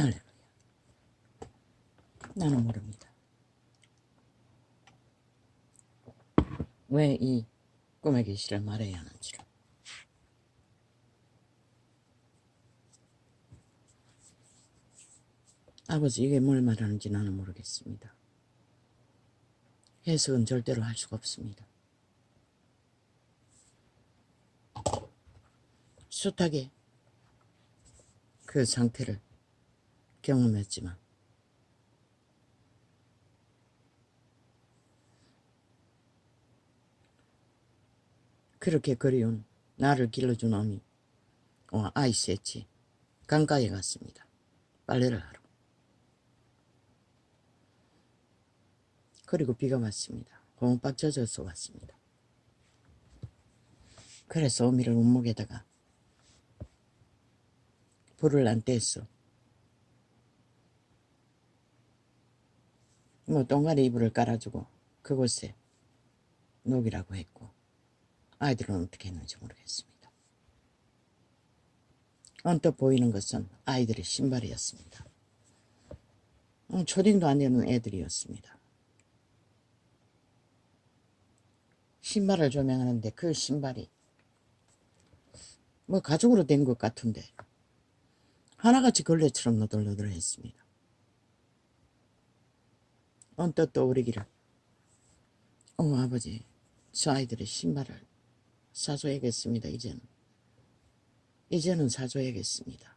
할렐루야. 나는 모릅니다. 왜 이 꿈의 계시를 말해야 하는지를. 아버지, 이게 뭘 말하는지 나는 모르겠습니다. 해석은 절대로 할 수가 없습니다. 숱하게 그 상태를 경험했지만 그렇게 그리운 나를 길러준 어미 아이스했지 강가에 갔습니다. 빨래를 하러. 그리고 비가 왔습니다. 홈박 젖어서 왔습니다. 그래서 어미를 온목에다가 불을 안 뗐어. 동아리 이불을 깔아주고 그곳에 녹이라고 했고, 아이들은 어떻게 했는지 모르겠습니다. 언뜻 보이는 것은 아이들의 신발이었습니다. 초딩도 안 되는 애들이었습니다. 신발을 조명하는데 그 신발이 가죽으로 된 것 같은데 하나같이 걸레처럼 너덜너덜했습니다. 언뜻 떠오르기를, 아버지, 저 아이들의 신발을 사줘야겠습니다. 이제는 사줘야겠습니다.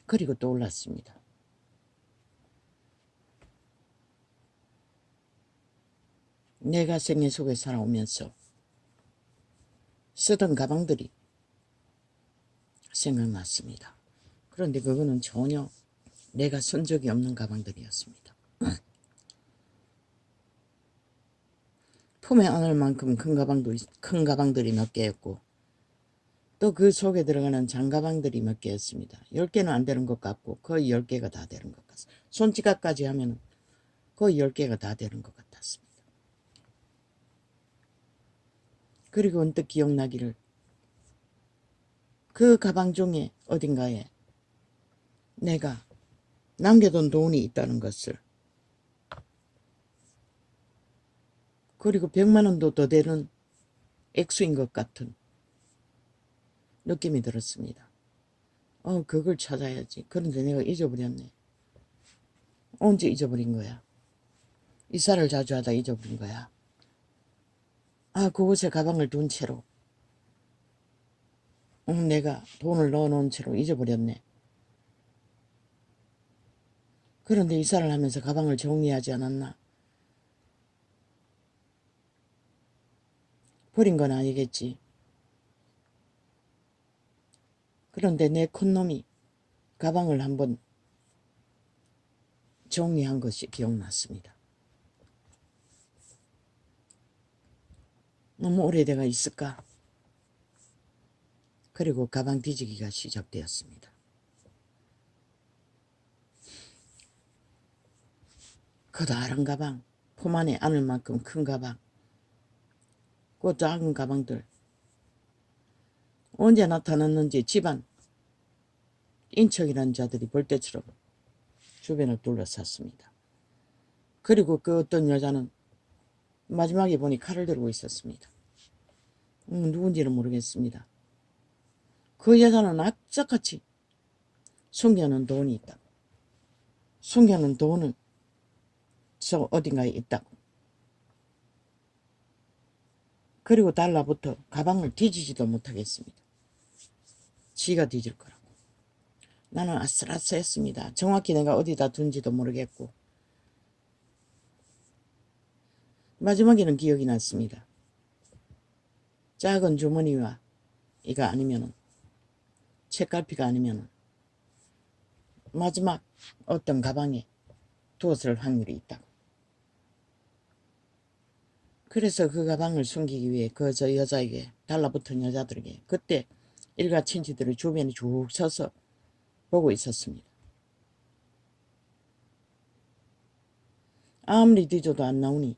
그리고 떠올랐습니다. 내가 생애 속에 살아오면서 쓰던 가방들이 생각났습니다. 그런데 그거는 전혀 내가 쓴 적이 없는 가방들이었습니다. 품에 안을 만큼 큰 가방들이 몇 개였고, 또 그 속에 들어가는 장가방들이 몇 개였습니다. 10개는 안 되는 것 같고 거의 10개가 다 되는 것 같습니다. 손지갑까지 하면 거의 10개가 다 되는 것 같았습니다. 그리고 언뜻 기억나기를, 그 가방 중에 어딘가에 내가 남겨둔 돈이 있다는 것을, 그리고 100만 원도 더 되는 액수인 것 같은 느낌이 들었습니다. 그걸 찾아야지. 그런데 내가 잊어버렸네. 언제 잊어버린 거야? 이사를 자주 하다 잊어버린 거야. 그곳에 가방을 둔 채로 내가 돈을 넣어놓은 채로 잊어버렸네. 그런데 이사를 하면서 가방을 정리하지 않았나? 버린 건 아니겠지. 그런데 내 큰놈이 가방을 한번 정리한 것이 기억났습니다. 너무 오래돼가 있을까? 그리고 가방 뒤지기가 시작되었습니다. 커다란 가방, 품 안에 안을 만큼 큰 가방, 그 작은 가방들, 언제 나타났는지 집안 인척이라는 자들이 벌떼처럼 주변을 둘러쌌습니다. 그리고 그 어떤 여자는 마지막에 보니 칼을 들고 있었습니다. 누군지는 모르겠습니다. 그 여자는 악착같이 숨겨놓은 돈이 있다고, 숨겨놓은 돈은 저 어딘가에 있다고, 그리고 달라붙어 가방을 뒤지지도 못하겠습니다. 지가 뒤질 거라고. 나는 아슬아슬했습니다. 정확히 내가 어디다 둔지도 모르겠고, 마지막에는 기억이 났습니다. 작은 주머니와 이거 아니면은 책갈피가 아니면은 마지막 어떤 가방에 두었을 확률이 있다고. 그래서 그 가방을 숨기기 위해 저 여자에게, 달라붙은 여자들에게, 그때 일가 친지들이 주변에 쭉 서서 보고 있었습니다. 아무리 뒤져도 안 나오니,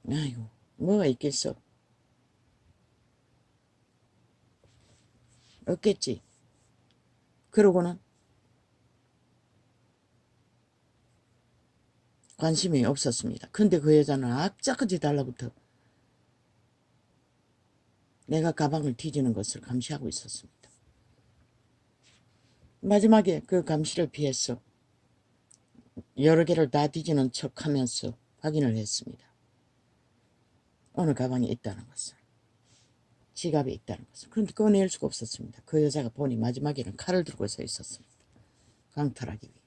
아이고, 뭐가 있겠어. 없겠지. 그러고는 관심이 없었습니다. 근데 그 여자는 악자까지 달라붙어 내가 가방을 뒤지는 것을 감시하고 있었습니다. 마지막에 그 감시를 피해서 여러 개를 다 뒤지는 척하면서 확인을 했습니다. 어느 가방에 있다는 것을. 지갑에 있다는 것을. 그런데 꺼낼 수가 없었습니다. 그 여자가 보니 마지막에는 칼을 들고 서 있었습니다. 강탈하기 위해.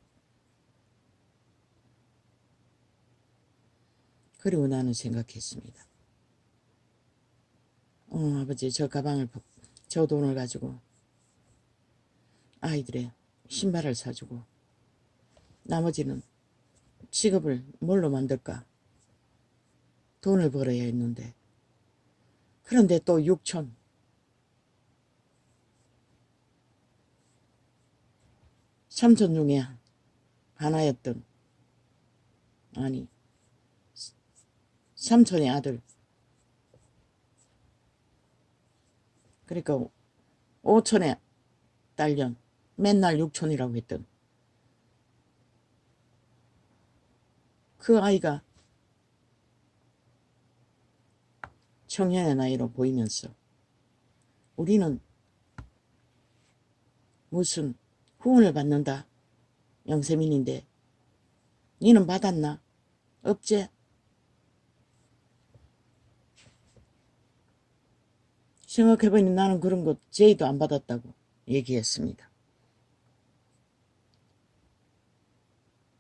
그리고 나는 생각했습니다. 아버지 저 가방을 저 돈을 가지고 아이들의 신발을 사주고 나머지는 직업을 뭘로 만들까? 돈을 벌어야 했는데 그런데 또 6천 삼촌 중에 하나였던 아니 삼촌의 아들 그러니까 5촌의 딸년 맨날 6촌이라고 했던 그 아이가 청년의 나이로 보이면서 우리는 무슨 후원을 받는다. 영세민인데 니는 받았나? 없지? 생각해보니 나는 그런 거 제의도 안 받았다고 얘기했습니다.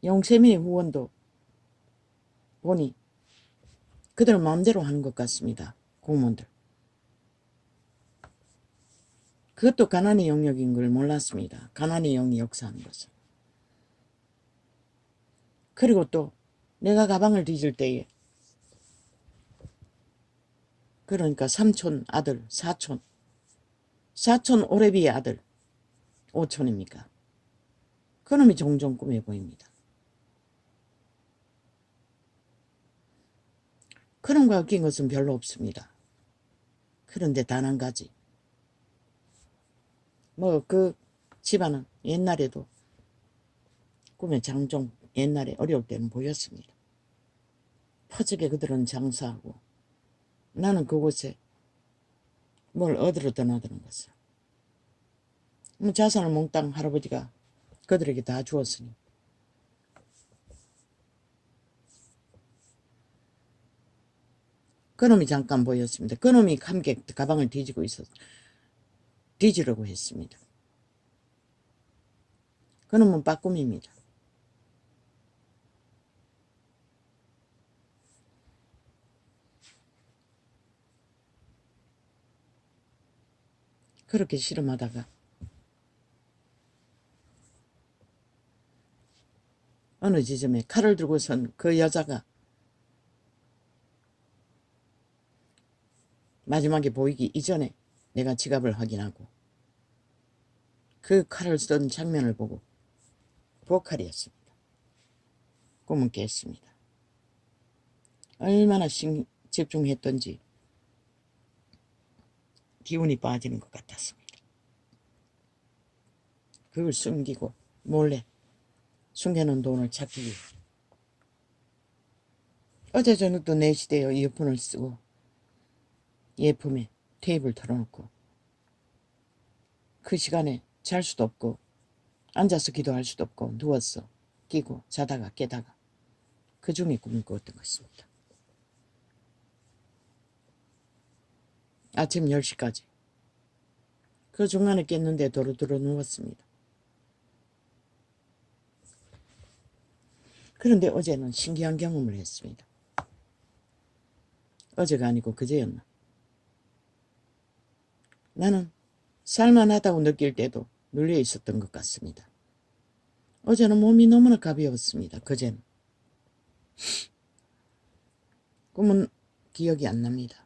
영세민의 후원도 보니 그들 마음대로 하는 것 같습니다. 공무원들. 그것도 가난의 영역인 걸 몰랐습니다. 가난의 영이 역사하는 것을. 그리고 또 내가 가방을 뒤질 때에 그러니까 삼촌 아들 사촌 오래비의 아들 오촌입니까? 그놈이 종종 꿈에 보입니다. 그런 거 엮인 것은 별로 없습니다. 그런데 단 한 가지 그 집안은 옛날에도 꿈에 장종 옛날에 어려울 때는 보였습니다. 퍼지게 그들은 장사하고 나는 그곳에 뭘 얻으러 떠나드는 것을. 자산을 몽땅 할아버지가 그들에게 다 주었으니 그놈이 잠깐 보였습니다. 그놈이 함께 가방을 뒤지려고 했습니다. 그놈은 빠꿈입니다. 그렇게 씨름하다가 어느 지점에 칼을 들고 선 그 여자가 마지막에 보이기 이전에 내가 지갑을 확인하고 그 칼을 쏜 장면을 보고 보컬이었습니다. 꿈은 깼습니다. 얼마나 집중했던지 기운이 빠지는 것 같았습니다. 그걸 숨기고 몰래 숨겨놓은 돈을 찾기 위해 어제 저녁도 4시 되어 이어폰을 쓰고 예품에 테이프를 털어놓고 그 시간에 잘 수도 없고 앉아서 기도할 수도 없고 누웠어 끼고 자다가 깨다가 그 중에 꿈을 꾸었던 것입니다. 아침 10시까지 그 중간에 깼는데 도로도로 누웠습니다. 그런데 어제는 신기한 경험을 했습니다. 어제가 아니고 그제였나. 나는 살만하다고 느낄 때도 눌려 있었던 것 같습니다. 어제는 몸이 너무나 가벼웠습니다. 그제는. 꿈은 기억이 안 납니다.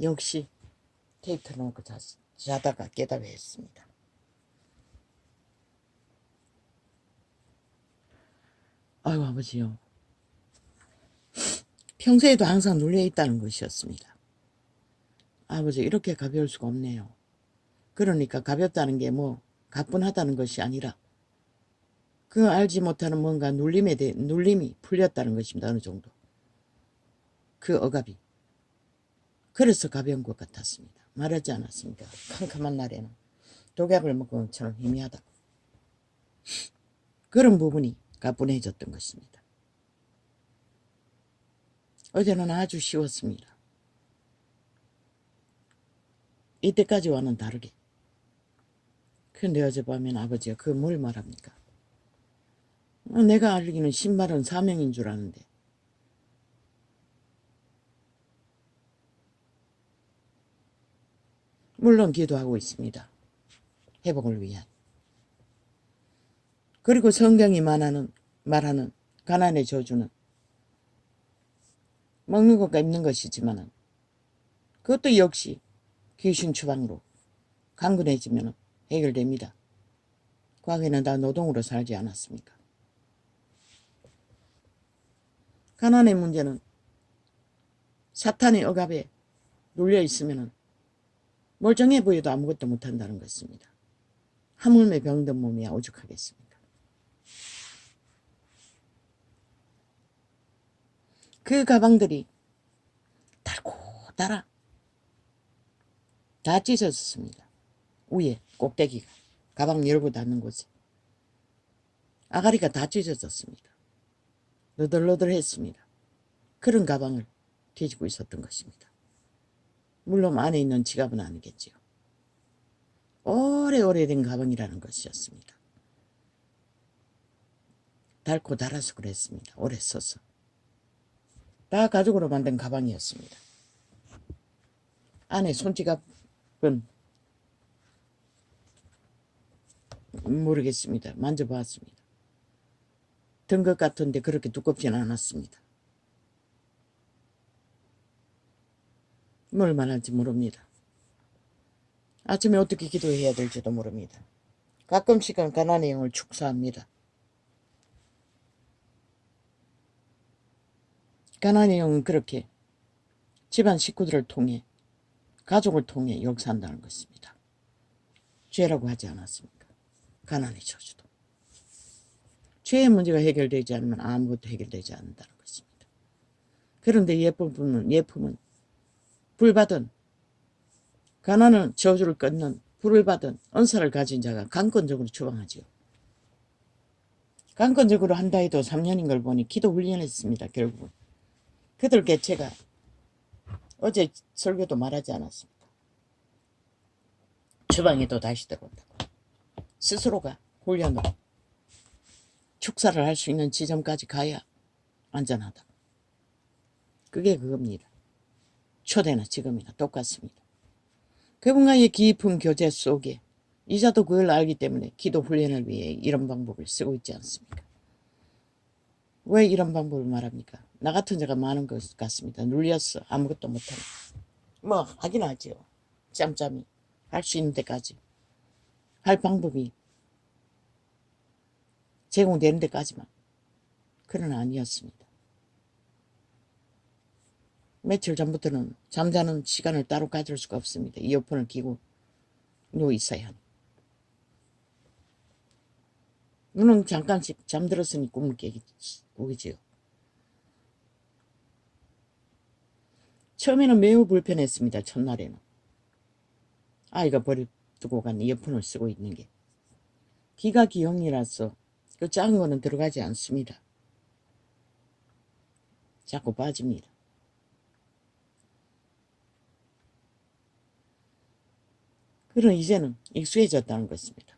역시 테이프 놓고 자다가 깨다가 했습니다. 아이고 아버지요. 평소에도 항상 눌려 있다는 것이었습니다. 아버지 이렇게 가벼울 수가 없네요. 그러니까 가볍다는 게 뭐 가뿐하다는 것이 아니라 그 알지 못하는 뭔가 눌림이 풀렸다는 것입니다. 어느 정도. 그 억압이. 그래서 가벼운 것 같았습니다. 말하지 않았습니까? 캄캄한 날에는 독약을 먹은 것처럼 희미하다고. 그런 부분이 가뿐해졌던 것입니다. 어제는 아주 쉬웠습니다. 이때까지와는 다르게. 근데 어젯밤엔 아버지가 그 뭘 말합니까? 내가 알기는 신발은 사명인 줄 아는데 물론 기도하고 있습니다. 회복을 위한. 그리고 성경이 말하는 가난의 저주는 먹는 것과 입는 것이지만 그것도 역시 귀신 추방으로 강건해지면 해결됩니다. 과거에는 다 노동으로 살지 않았습니까? 가난의 문제는 사탄의 억압에 눌려 있으면 멀쩡해 보여도 아무것도 못한다는 것입니다. 하물며 병든 몸이야 오죽하겠습니까? 그 가방들이 달고 달아 다 찢어졌습니다. 위에 꼭대기가 가방 열고 닫는 곳에 아가리가 다 찢어졌습니다. 너덜너덜했습니다. 그런 가방을 뒤지고 있었던 것입니다. 물론 안에 있는 지갑은 아니겠지요. 오래된 가방이라는 것이었습니다. 닳고 닳아서 그랬습니다. 오래 써서. 다 가죽으로 만든 가방이었습니다. 안에 손지갑은 모르겠습니다. 만져봤습니다. 든 것 같은데 그렇게 두껍지는 않았습니다. 뭘 말할지 모릅니다. 아침에 어떻게 기도해야 될지도 모릅니다. 가끔씩은 가난의 영을 축사합니다. 가난의 영은 그렇게 집안 식구들을 통해 가족을 통해 역사한다는 것입니다. 죄라고 하지 않았습니까? 가난의 저주도. 죄의 문제가 해결되지 않으면 아무것도 해결되지 않는다는 것입니다. 그런데 예품은 불받은 가난은 저주를 끊는 불을 받은 은사를 가진 자가 강권적으로 추방하지요. 강권적으로 한다 해도 3년인 걸 보니 기도 훈련했습니다. 결국은. 그들 개체가 어제 설교도 말하지 않았습니까? 주방에도 다시 들어온다고. 스스로가 훈련으로 축사를 할 수 있는 지점까지 가야 안전하다. 그게 그겁니다. 초대나 지금이나 똑같습니다. 그분과의 깊은 교제 속에 이자도 그걸 알기 때문에 기도 훈련을 위해 이런 방법을 쓰고 있지 않습니까? 왜 이런 방법을 말합니까? 나 같은 자가 많은 것 같습니다. 눌렸어. 아무것도 못하고. 뭐 하긴 하지요. 짬짬이 할 수 있는 데까지. 할 방법이 제공되는 데까지만. 그러나 아니었습니다. 며칠 전부터는 잠자는 시간을 따로 가질 수가 없습니다. 이어폰을 끼고 누워 있어야 하니. 눈은 잠깐씩 잠들었으니 꿈을 꾸기지요. 처음에는 매우 불편했습니다. 첫날에는. 아이가 버려두고 간 이어폰을 쓰고 있는 게. 귀가 기형이라서 그 작은 거는 들어가지 않습니다. 자꾸 빠집니다. 그럼 이제는 익숙해졌다는 것입니다.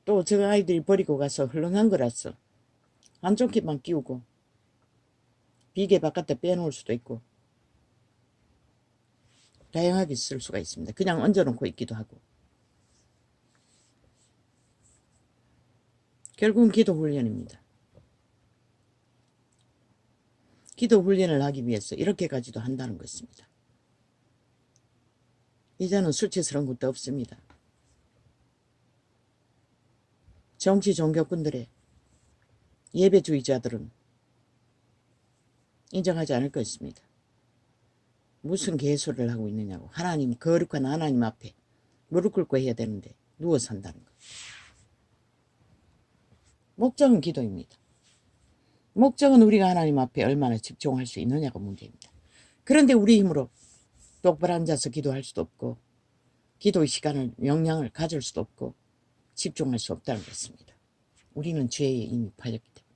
또 저 아이들이 버리고 가서 헐렁한 거라서 한쪽 귀만 끼우고 비계 바깥에 빼놓을 수도 있고 다양하게 쓸 수가 있습니다. 그냥 얹어놓고 있기도 하고. 결국은 기도 훈련입니다. 기도 훈련을 하기 위해서 이렇게까지도 한다는 것입니다. 이제는 수치스러운 것도 없습니다. 정치 종교꾼들의 예배주의자들은 인정하지 않을 것입니다. 무슨 개소리를 하고 있느냐고. 하나님, 거룩한 하나님 앞에 무릎 꿇고 해야 되는데 누워 산다는 거. 목적은 기도입니다. 목적은 우리가 하나님 앞에 얼마나 집중할 수 있느냐가 문제입니다. 그런데 우리 힘으로 똑바로 앉아서 기도할 수도 없고 기도의 시간을 영향을 가질 수도 없고 집중할 수 없다는 것입니다. 우리는 죄에 이미 팔렸기 때문에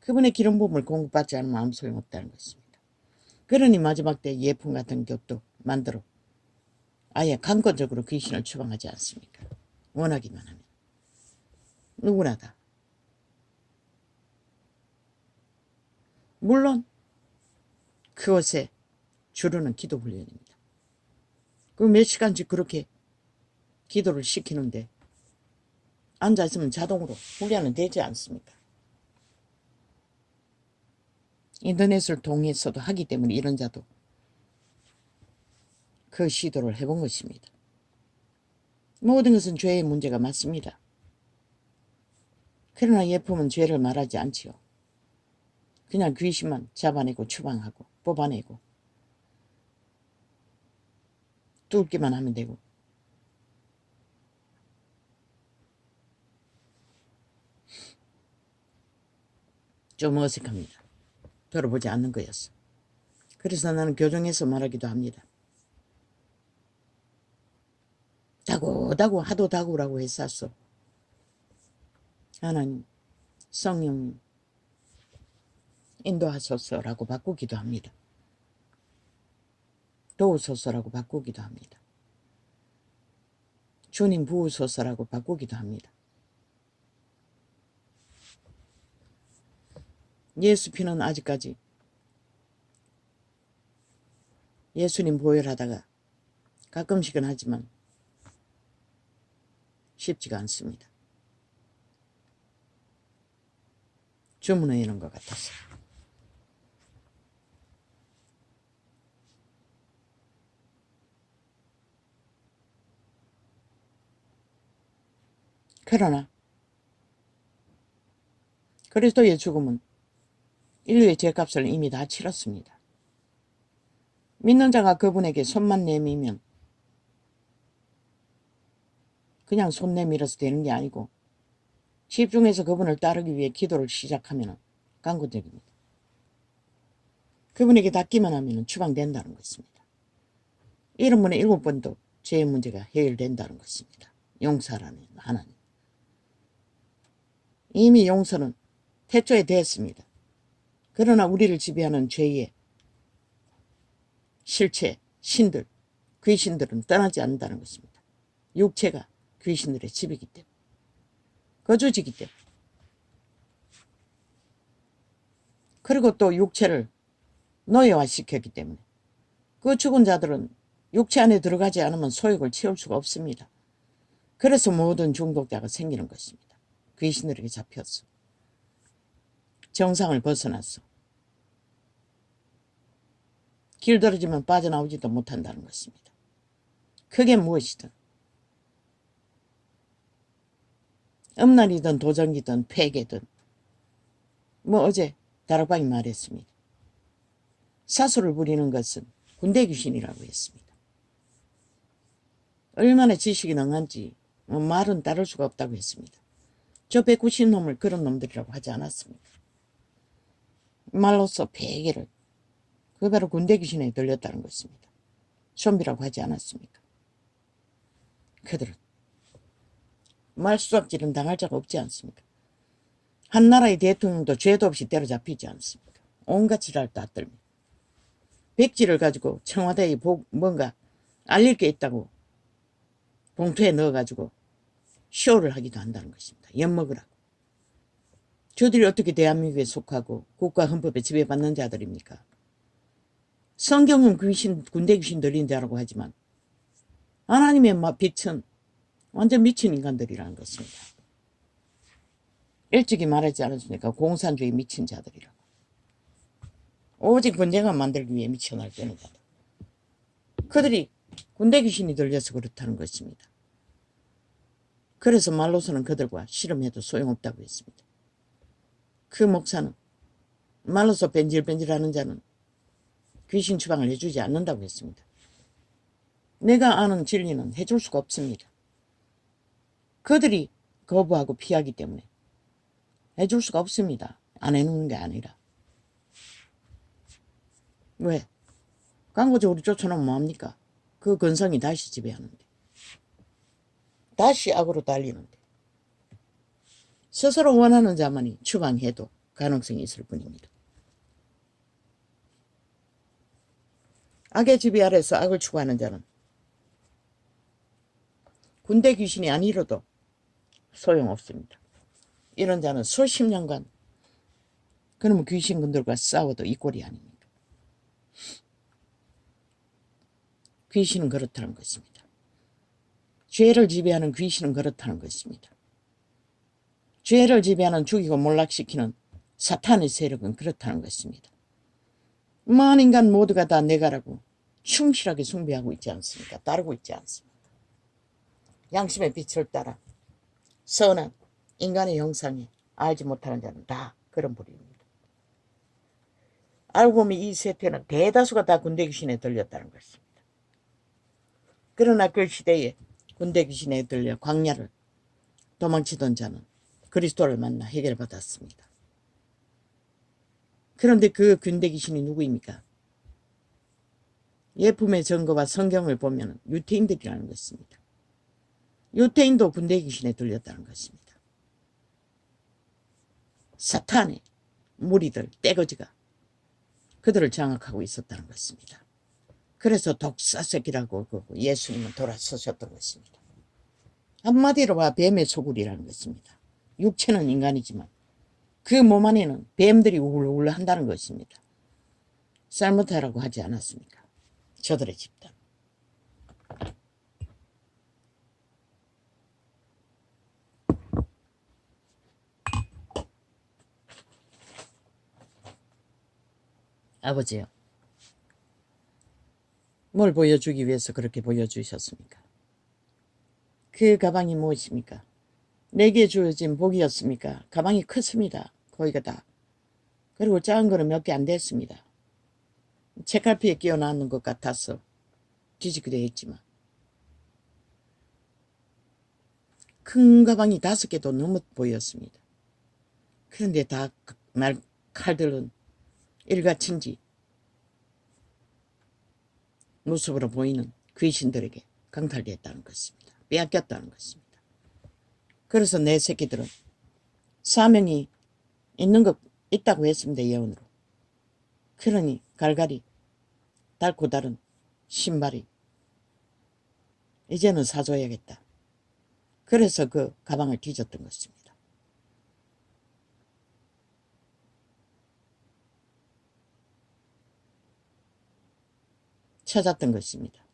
그분의 기름 부음을 공급받지 않으면 아무 소용없다는 것입니다. 그러니 마지막 때 예품 같은 격도 만들어 아예 강권적으로 귀신을 추방하지 않습니까? 원하기만 하면. 누구나 다. 물론 그것에 주로는 기도 훈련입니다. 그 몇 시간씩 그렇게 기도를 시키는데 앉아있으면 자동으로 훈련은 되지 않습니까? 인터넷을 통해서도 하기 때문에 이런 자도 그 시도를 해본 것입니다. 모든 것은 죄의 문제가 맞습니다. 그러나 예품은 죄를 말하지 않지요. 그냥 귀신만 잡아내고 추방하고 뽑아내고 뚫기만 하면 되고 좀 어색합니다. 들어보지 않는 거였어. 그래서 나는 교정에서 말하기도 합니다. 다고다고 하도 다고라고 했었어. 하나님, 성령님 인도하소서라고 바꾸기도 합니다. 도우소서라고 바꾸기도 합니다. 주님 부으소서라고 바꾸기도 합니다. 예수 피는 아직까지 예수님 보혈하다가 가끔씩은 하지만 쉽지가 않습니다. 주문해 이런 것 같아서. 그러나 그리스도의 죽음은 인류의 죄값을 이미 다 치렀습니다. 믿는 자가 그분에게 손만 내밀면 그냥 손 내밀어서 되는 게 아니고 집중해서 그분을 따르기 위해 기도를 시작하면 강구적입니다. 그분에게 닿기만 하면 추방된다는 것입니다. 7번에 7번도 죄의 문제가 해결된다는 것입니다. 용서라는 하나님. 이미 용서는 태초에 됐습니다. 그러나 우리를 지배하는 죄의 실체, 신들, 귀신들은 떠나지 않는다는 것입니다. 육체가 귀신들의 집이기 때문에, 거주지기 때문에. 그리고 또 육체를 노예화시켰기 때문에 그 죽은 자들은 육체 안에 들어가지 않으면 소욕을 채울 수가 없습니다. 그래서 모든 중독자가 생기는 것입니다. 귀신들에게 잡혔어. 정상을 벗어났어. 길들어지면 빠져나오지도 못한다는 것입니다. 그게 무엇이든 음란이든 도전기든 폐계든 뭐 어제 다락방이 말했습니다. 사소를 부리는 것은 군대 귀신이라고 했습니다. 얼마나 지식이 능한지 말은 따를 수가 없다고 했습니다. 저 190놈을 그런 놈들이라고 하지 않았습니다. 말로써 폐계를 그 바로 군대 귀신에 들렸다는 것입니다. 좀비라고 하지 않았습니까? 그들은 말수작질은 당할 자가 없지 않습니까? 한 나라의 대통령도 죄도 없이 때려잡히지 않습니까? 온갖 지랄 다 떨며 백지를 가지고 청와대에 뭔가 알릴 게 있다고 봉투에 넣어가지고 쇼를 하기도 한다는 것입니다. 엿먹으라고. 저들이 어떻게 대한민국에 속하고 국가 헌법에 지배받는 자들입니까? 성경은 귀신, 군대 귀신 들린 자라고 하지만 하나님의 빛은 완전 미친 인간들이라는 것입니다. 일찍이 말하지 않았습니까? 공산주의 미친 자들이라고. 오직 분쟁만 만들기 위해 미쳐날 때는 자들. 그들이 군대 귀신이 들려서 그렇다는 것입니다. 그래서 말로서는 그들과 씨름해도 소용없다고 했습니다. 그 목사는 말로서 벤질벤질하는 자는 귀신 추방을 해주지 않는다고 했습니다. 내가 아는 진리는 해줄 수가 없습니다. 그들이 거부하고 피하기 때문에 해줄 수가 없습니다. 안 해놓는 게 아니라. 왜? 광고적으로 쫓아놓으면 뭐합니까? 그 근성이 다시 지배하는데. 다시 악으로 달리는데. 스스로 원하는 자만이 추방해도 가능성이 있을 뿐입니다. 악의 지배 아래서 악을 추구하는 자는 군대 귀신이 아니라도 소용없습니다. 이런 자는 수십 년간 그러면 귀신군들과 싸워도 이 꼴이 아닙니다. 귀신은 그렇다는 것입니다. 죄를 지배하는 귀신은 그렇다는 것입니다. 죄를 지배하는 죽이고 몰락시키는 사탄의 세력은 그렇다는 것입니다. 만 인간 모두가 다 내가라고 충실하게 숭배하고 있지 않습니까? 따르고 있지 않습니까? 양심의 빛을 따라 선한 인간의 형상에 알지 못하는 자는 다 그런 부류입니다. 알고 보면 이 세태는 대다수가 다 군대 귀신에 들렸다는 것입니다. 그러나 그 시대에 군대 귀신에 들려 광야를 도망치던 자는 그리스도를 만나 해결받았습니다. 그런데 그 군대 귀신이 누구입니까? 예품의 증거와 성경을 보면 유태인들이라는 것입니다. 유태인도 군대 귀신에 들렸다는 것입니다. 사탄의 무리들, 떼거지가 그들을 장악하고 있었다는 것입니다. 그래서 독사색이라고 예수님은 돌아서셨던 것입니다. 한마디로 봐 뱀의 소굴이라는 것입니다. 육체는 인간이지만 그 몸 안에는 뱀들이 우울우울 한다는 것입니다. 살모타라고 하지 않았습니까? 저들의 집단. 아버지요. 뭘 보여주기 위해서 그렇게 보여주셨습니까? 그 가방이 무엇입니까? 내게 주어진 복이었습니까? 가방이 컸습니다. 거기가 다. 그리고 작은 거는 몇 개 안 됐습니다. 책갈피에 끼워 넣는 것 같아서 뒤집기도 했지만 큰 가방이 5개도 넘어 보였습니다. 그런데 다 칼들은 일가친지 모습으로 보이는 귀신들에게 강탈됐다는 것입니다. 빼앗겼다는 것입니다. 그래서 내 새끼들은 사명이 있다고 했습니다. 예언으로. 그러니 갈갈이 닳고 다른 신발이 이제는 사줘야겠다. 그래서 그 가방을 뒤졌던 것입니다. 찾았던 것입니다.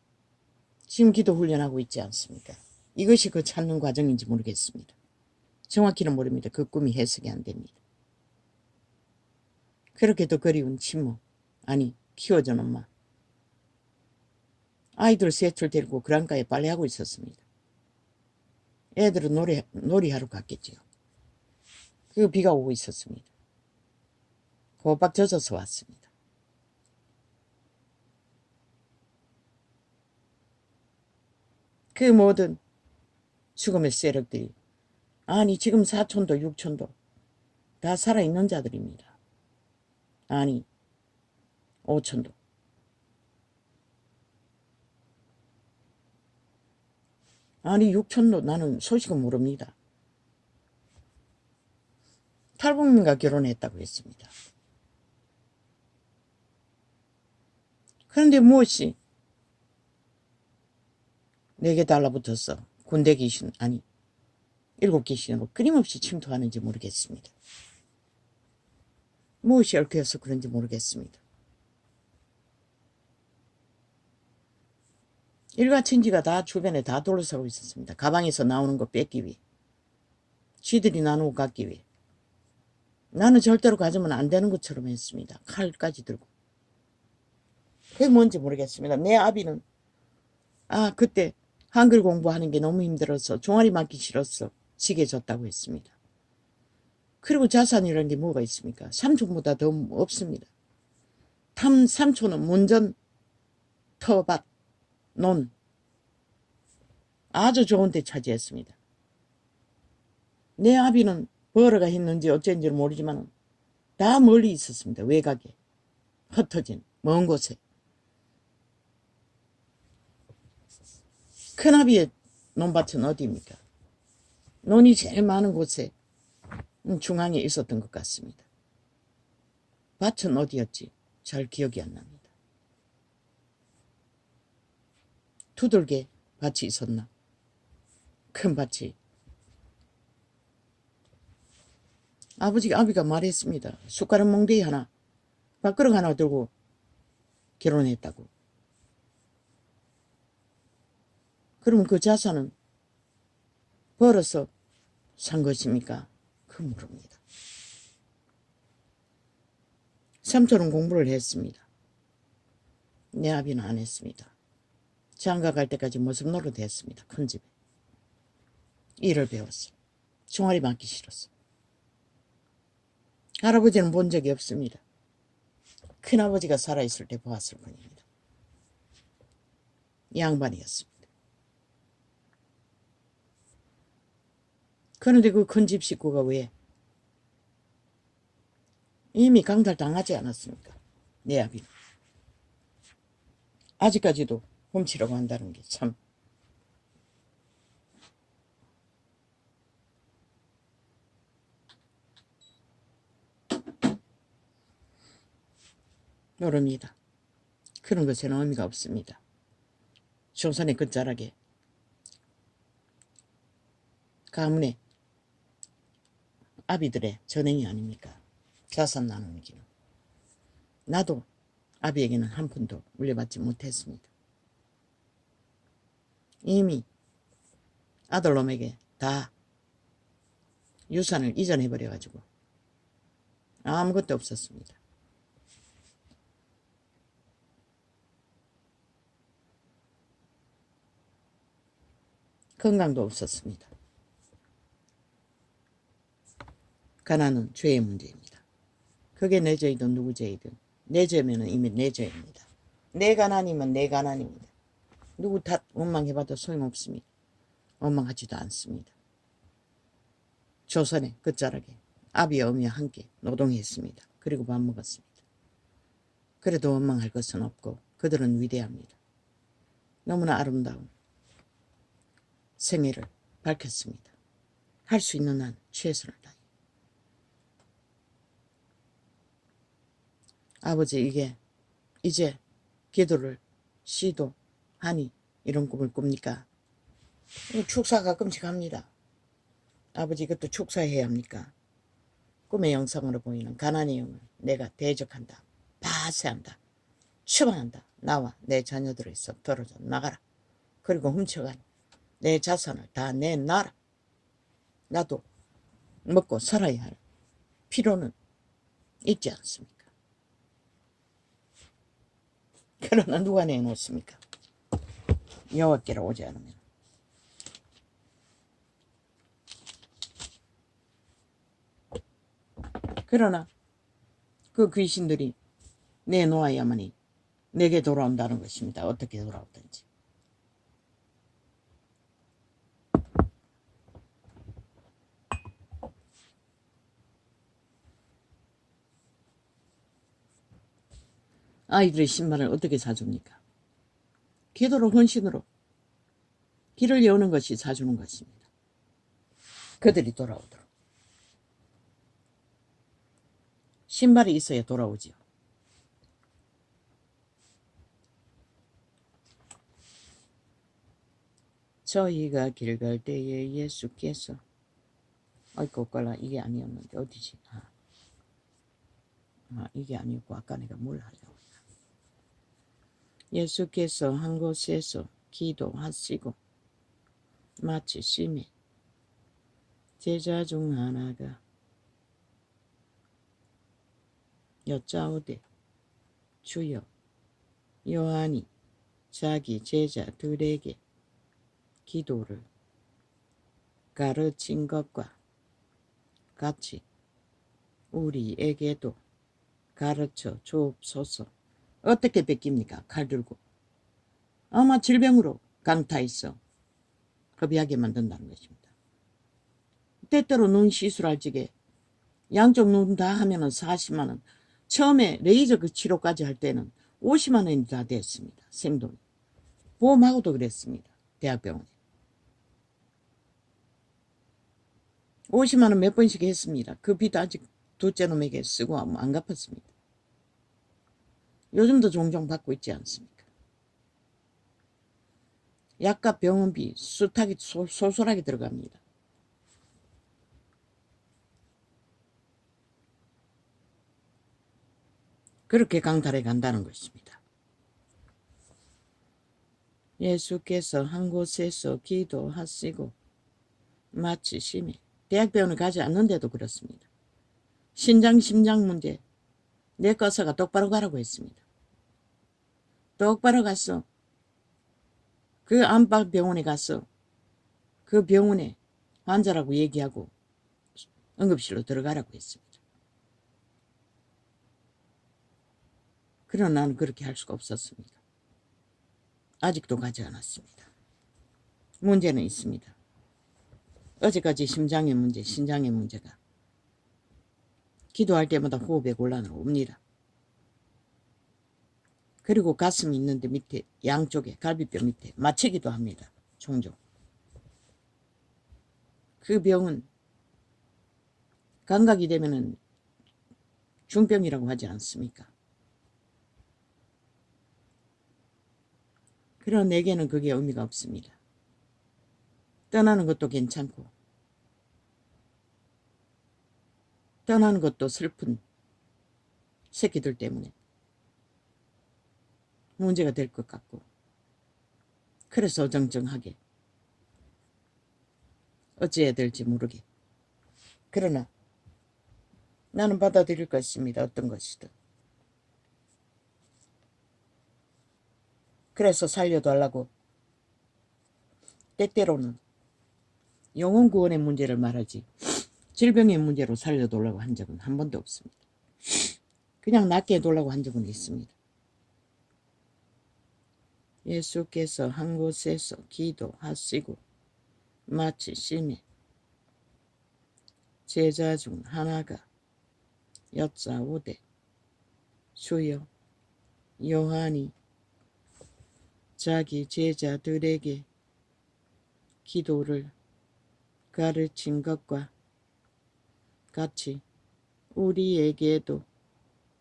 지금 기도 훈련하고 있지 않습니까? 이것이 그 찾는 과정인지 모르겠습니다. 정확히는 모릅니다. 그 꿈이 해석이 안 됩니다. 그렇게도 그리운 친모, 아니 키워준 엄마. 아이들 셋을 데리고 그랑가에 빨래하고 있었습니다. 애들은 놀이하러 갔겠지요. 그 비가 오고 있었습니다. 호박 젖어서 왔습니다. 그 모든 죽음의 세력들이 아니 지금 4촌도 6촌도 다 살아있는 자들입니다. 아니 5촌도 아니 6촌도 나는 소식은 모릅니다. 탈북민과 결혼했다고 했습니다. 그런데 무엇이 내게 달라붙어서 군대 귀신 아니 7 귀신으로 끊임없이 침투하는지 모르겠습니다. 무엇이 얽혀서 그런지 모르겠습니다. 일가친지가 다 주변에 다 둘러싸고 있었습니다. 가방에서 나오는 거 뺏기 위해. 쥐들이 나누고 갖기 위해. 나는 절대로 가지면 안 되는 것처럼 했습니다. 칼까지 들고. 그게 뭔지 모르겠습니다. 내 아비는 그때 한글 공부하는 게 너무 힘들어서 종아리 맞기 싫어서 지게 줬다고 했습니다. 그리고 자산이라는 게 뭐가 있습니까? 삼촌보다 더 없습니다. 삼촌은 문전, 터밭, 논 아주 좋은 데 차지했습니다. 내 아비는 벌어가 했는지 어쩐지 모르지만 다 멀리 있었습니다. 외곽에 흩어진 먼 곳에. 큰아비의 논밭은 어디입니까? 논이 제일 많은 곳에 중앙에 있었던 것 같습니다. 밭은 어디였지? 잘 기억이 안 납니다. 두들겨 밭이 있었나? 큰 밭이. 아비가 말했습니다. 숟가락 몽둥이 하나, 밥그릇 하나 들고 결혼했다고. 그럼 그 자산은 벌어서 산 것입니까? 그 물음니다. 삼촌은 공부를 했습니다. 내 아비는 안 했습니다. 장가 갈 때까지 모습 노릇 했습니다. 큰 집에. 일을 배웠어. 종아리 맞기 싫었어. 할아버지는 본 적이 없습니다. 큰아버지가 살아있을 때 보았을 뿐입니다. 양반이었습니다. 그런데 그 큰 집 식구가 왜 이미 강탈당하지 않았습니까? 내 아비는. 아직까지도 훔치려고 한다는 게 참 모릅니다. 그런 것에는 의미가 없습니다. 조선의 끝자락에 가문의 아비들의 전행이 아닙니까? 자산 나누는 기는. 나도 아비에게는 한 푼도 물려받지 못했습니다. 이미 아들놈에게 다 유산을 이전해버려가지고 아무것도 없었습니다. 건강도 없었습니다. 가난은 죄의 문제입니다. 그게 내 죄이든 누구 죄이든 내 죄면 이미 내 죄입니다. 내 가난이면 내 가난입니다. 누구 탓 원망해봐도 소용없습니다. 원망하지도 않습니다. 조선의 끝자락에 아비와 어미와 함께 노동했습니다. 그리고 밥 먹었습니다. 그래도 원망할 것은 없고 그들은 위대합니다. 너무나 아름다운 생애를 밝혔습니다. 할 수 있는 한 최선을 다해. 아버지 이제 기도를 시도하니 이런 꿈을 꿉니까? 축사 가끔씩 합니다. 아버지 이것도 축사해야 합니까? 꿈의 영상으로 보이는 가난의 영을 내가 대적한다. 파쇄한다. 추방한다. 나와 내 자녀들을 있어 떨어져 나가라. 그리고 훔쳐간 내 자산을 다 내놔라. 나도 먹고 살아야 할 필요는 있지 않습니까? 그러나 누가 내놓습니까? 여호와께로 오지 않으면. 그러나 그 귀신들이 내놓아야만이 내게 돌아온다는 것입니다. 어떻게 돌아오든지. 아이들의 신발을 어떻게 사줍니까? 기도로 헌신으로 길을 여는 것이 사주는 것입니다. 그들이 돌아오도록. 신발이 있어야 돌아오지요. 저희가 길 갈 때에 예수께서 아이고 걸라 이게 아니었는데 어디지? 이게 아니었고 아까 내가 뭘 하려고 했나? 예수께서 한 곳에서 기도하시고 마치 심해 제자 중 하나가 여짜오되 주여 요한이 자기 제자들에게 기도를 가르친 것과 같이 우리에게도 가르쳐 주옵소서 어떻게 뺏깁니까? 칼 들고. 아마 질병으로 강타 있어 급이하게 만든다는 것입니다. 때때로 눈 시술할 적에 양쪽 눈 다 하면은 40만 원. 처음에 레이저 그 치료까지 할 때는 50만 원이 다 됐습니다. 생돈. 보험하고도 그랬습니다. 대학병원에. 50만 원 몇 번씩 했습니다. 그 빚도 아직 둘째 놈에게 쓰고 안 갚았습니다. 요즘도 종종 받고 있지 않습니까? 약값 병원비 수탁이 솔솔하게 들어갑니다. 그렇게 강탈해 간다는 것입니다. 예수께서 한 곳에서 기도하시고 마치심에 대학병원을 가지 않는데도 그렇습니다. 심장 문제 내과사가 똑바로 가라고 했습니다. 똑바로 가서 그 안방병원에 가서 그 병원에 환자라고 얘기하고 응급실로 들어가라고 했습니다. 그러나 나는 그렇게 할 수가 없었습니다. 아직도 가지 않았습니다. 문제는 있습니다. 어제까지 심장의 문제, 신장의 문제가 기도할 때마다 호흡에 곤란을 옵니다. 그리고 가슴이 있는데 밑에 양쪽에 갈비뼈 밑에 마취기도 합니다. 종종. 그 병은 감각이 되면은 중병이라고 하지 않습니까? 그러나 내게는 그게 의미가 없습니다. 떠나는 것도 괜찮고 떠나는 것도 슬픈 새끼들 때문에 문제가 될 것 같고 그래서 어정쩡하게 어찌해야 될지 모르게 그러나 나는 받아들일 것입니다. 어떤 것이든. 그래서 살려달라고 때때로는 영혼 구원의 문제를 말하지 질병의 문제로 살려달라고 한 적은 한 번도 없습니다. 그냥 낫게 해달라고 한 적은 있습니다. 예수께서 한 곳에서 기도하시고 마치심에 제자 중 하나가 여짜오되 주여 요한이 자기 제자들에게 기도를 가르친 것과 같이 우리에게도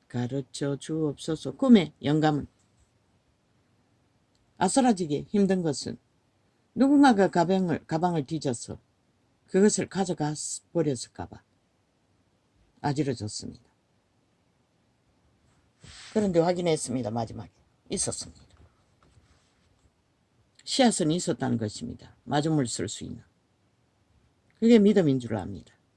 가르쳐 주옵소서. 꿈의 영감은 아수라지게 힘든 것은 누군가가 가방을 뒤져서 그것을 가져가 버렸을까봐 아지러졌습니다. 그런데 확인했습니다. 마지막에 있었습니다. 씨앗은 있었다는 것입니다. 마중물 쓸 수 있는. 그게 믿음인 줄 압니다.